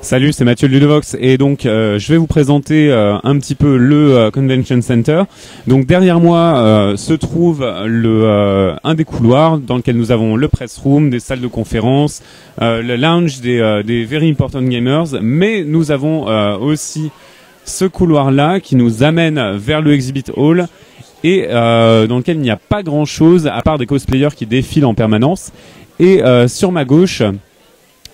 Salut, c'est Mathieu de Ludovox et donc je vais vous présenter un petit peu le Convention Center. Donc derrière moi se trouve un des couloirs dans lequel nous avons le press room, des salles de conférence, le lounge des Very Important Gamers, mais nous avons aussi ce couloir-là qui nous amène vers le Exhibit Hall et dans lequel il n'y a pas grand-chose à part des cosplayers qui défilent en permanence. Et sur ma gauche,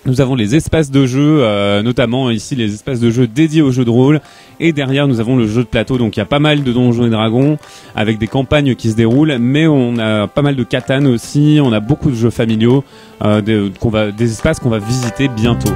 nous avons les espaces de jeu, notamment ici les espaces de jeu dédiés aux jeux de rôle. Et derrière, nous avons le jeu de plateau. Donc il y a pas mal de Donjons et Dragons avec des campagnes qui se déroulent. Mais on a pas mal de Catan aussi. On a beaucoup de jeux familiaux, des espaces qu'on va visiter bientôt.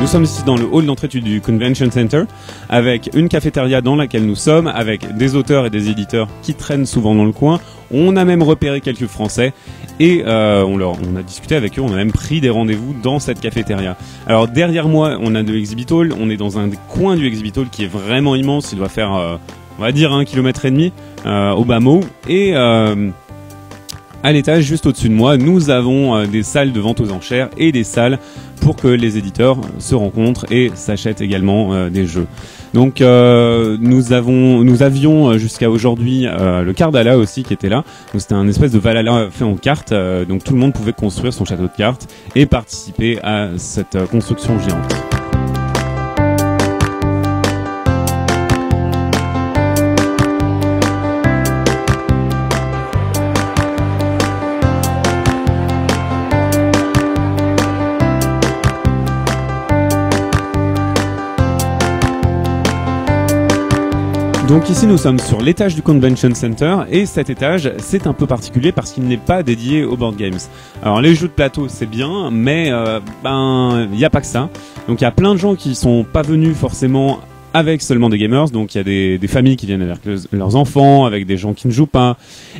Nous sommes ici dans le hall d'entrée du Convention Center avec une cafétéria dans laquelle nous sommes, avec des auteurs et des éditeurs qui traînent souvent dans le coin. On a même repéré quelques Français et on a discuté avec eux, on a même pris des rendez-vous dans cette cafétéria. Alors derrière moi, on a de l'Exhibit Hall, on est dans un des coins du Exhibit Hall qui est vraiment immense, il doit faire on va dire 1,5 km au bas mot. Et à l'étage juste au-dessus de moi, nous avons des salles de vente aux enchères et des salles pour que les éditeurs se rencontrent et s'achètent également des jeux. Donc nous avions jusqu'à aujourd'hui le Cardala aussi qui était là. Donc c'était un espèce de Valhalla fait en cartes. Donc tout le monde pouvait construire son château de cartes et participer à cette construction géante. Donc ici nous sommes sur l'étage du Convention Center et cet étage c'est un peu particulier parce qu'il n'est pas dédié aux board games. Alors les jeux de plateau c'est bien mais il n'y a pas que ça. Donc il y a plein de gens qui sont pas venus forcément avec seulement des gamers, donc il y a des familles qui viennent avec leurs enfants, avec des gens qui ne jouent pas.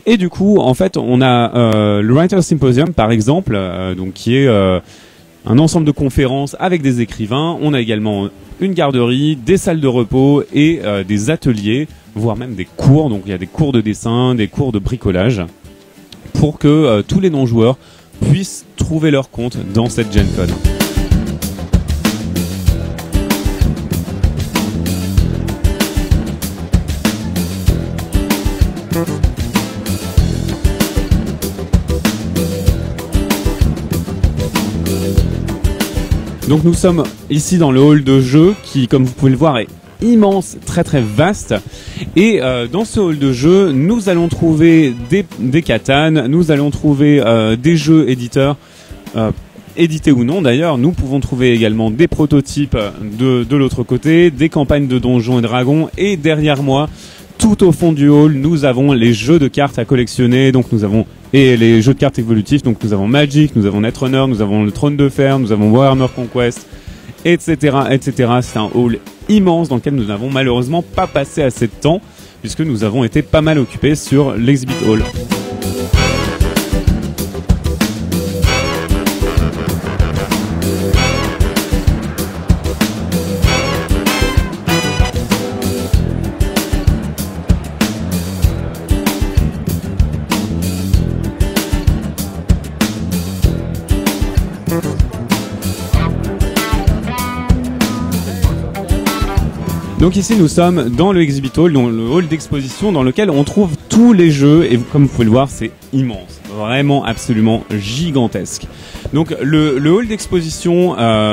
Et du coup en fait on a le Writer Symposium par exemple, donc qui est un ensemble de conférences avec des écrivains. On a également une garderie, des salles de repos et des ateliers, voire même des cours. Donc il y a des cours de dessin, des cours de bricolage, pour que tous les non-joueurs puissent trouver leur compte dans cette Gen Con. Donc nous sommes ici dans le hall de jeu qui, comme vous pouvez le voir, est immense, très très vaste. Et dans ce hall de jeu, nous allons trouver des Catan, nous allons trouver des jeux éditeurs, édités ou non d'ailleurs. Nous pouvons trouver également des prototypes de l'autre côté, des campagnes de Donjons et Dragons. Et derrière moi, tout au fond du hall, nous avons les jeux de cartes à collectionner. Donc nous avons les jeux de cartes évolutifs. Donc nous avons Magic, nous avons Netrunner, nous avons le Trône de Fer, nous avons Warhammer Conquest, etc., etc. C'est un hall immense dans lequel nous n'avons malheureusement pas passé assez de temps puisque nous avons été pas mal occupés sur l'Exhibit Hall. Donc ici nous sommes dans le Exhibit Hall, dans le hall d'exposition dans lequel on trouve tous les jeux et comme vous pouvez le voir c'est immense, vraiment absolument gigantesque. Donc le hall d'exposition,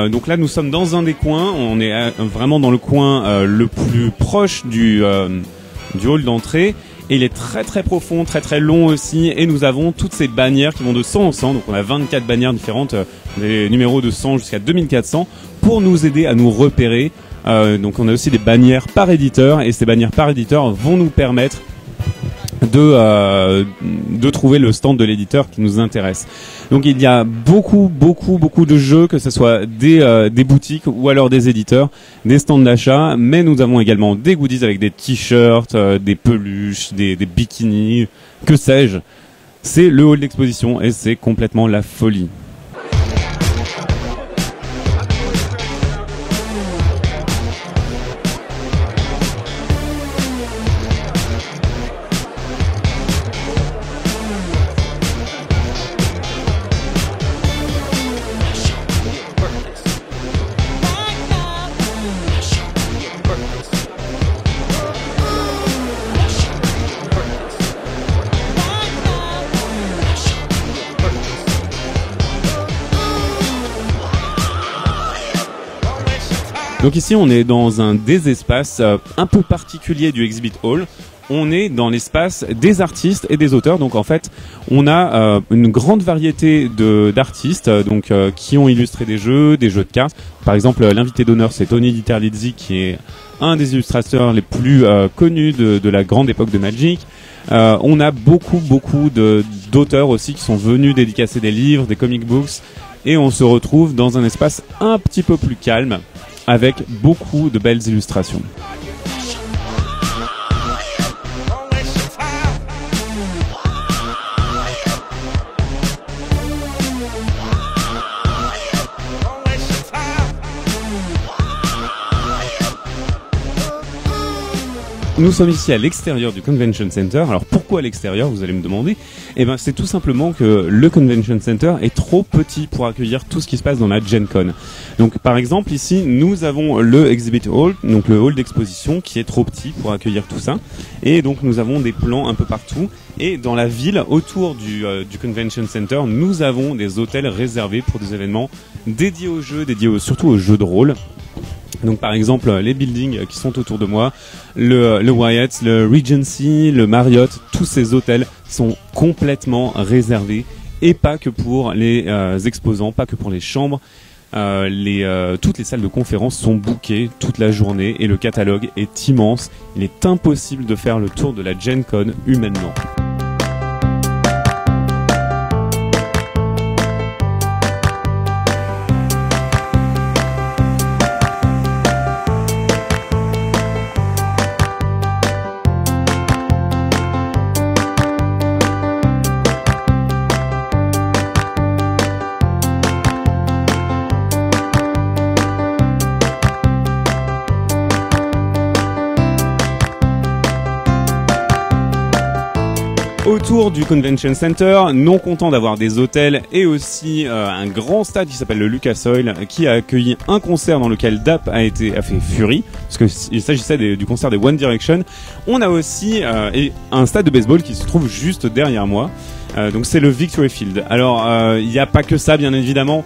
donc là nous sommes dans un des coins, on est vraiment dans le coin le plus proche du hall d'entrée. Et il est très très profond, très très long aussi, et nous avons toutes ces bannières qui vont de 100 en 100, donc on a 24 bannières différentes, des numéros de 100 jusqu'à 2400, pour nous aider à nous repérer. Donc on a aussi des bannières par éditeur, et ces bannières par éditeur vont nous permettre de trouver le stand de l'éditeur qui nous intéresse. Donc il y a beaucoup de jeux, que ce soit des boutiques ou alors des éditeurs, des stands d'achat, mais nous avons également des goodies avec des t-shirts, des peluches, des bikinis, que sais-je. C'est le hall d'exposition et c'est complètement la folie. Donc ici on est dans un des espaces un peu particuliers du Exhibit Hall. On est dans l'espace des artistes et des auteurs. Donc en fait on a une grande variété d'artistes qui ont illustré des jeux de cartes. Par exemple l'invité d'honneur c'est Tony DiTerlizzi qui est un des illustrateurs les plus connus de la grande époque de Magic. On a beaucoup d'auteurs aussi qui sont venus dédicacer des livres, des comic books. Et on se retrouve dans un espace un petit peu plus calme, avec beaucoup de belles illustrations. Nous sommes ici à l'extérieur du Convention Center. Alors pourquoi à l'extérieur, vous allez me demander? Eh ben c'est tout simplement que le Convention Center est trop petit pour accueillir tout ce qui se passe dans la Gen Con. Donc par exemple ici nous avons le Exhibit Hall, donc le hall d'exposition qui est trop petit pour accueillir tout ça. Et donc nous avons des plans un peu partout. Et dans la ville, autour du Convention Center, nous avons des hôtels réservés pour des événements dédiés aux jeux, surtout aux jeux de rôle. Donc par exemple les buildings qui sont autour de moi, le Wyatt, le Regency, le Marriott, tous ces hôtels sont complètement réservés et pas que pour les exposants, pas que pour les chambres. Toutes les salles de conférence sont bookées toute la journée et le catalogue est immense. Il est impossible de faire le tour de la Gen Con humainement. Autour du Convention Center, non content d'avoir des hôtels et aussi un grand stade qui s'appelle le Lucas Oil, qui a accueilli un concert dans lequel Dap a fait Fury, parce qu'il s'agissait du concert des One Direction. On a aussi un stade de baseball qui se trouve juste derrière moi, donc c'est le Victory Field. Alors il n'y a pas que ça bien évidemment.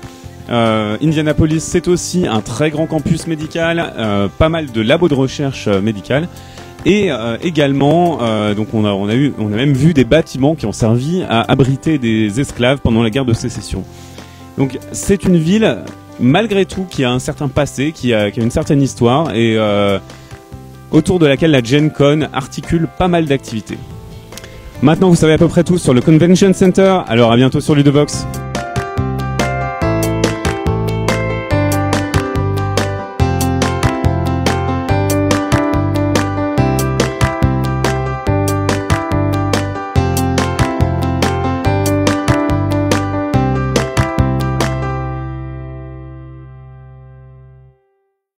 Indianapolis c'est aussi un très grand campus médical, pas mal de labos de recherche médicale. Et également, donc on a même vu des bâtiments qui ont servi à abriter des esclaves pendant la guerre de sécession. Donc c'est une ville, malgré tout, qui a un certain passé, qui a une certaine histoire, et autour de laquelle la Gen Con articule pas mal d'activités. Maintenant vous savez à peu près tout sur le Convention Center, alors à bientôt sur Ludovox.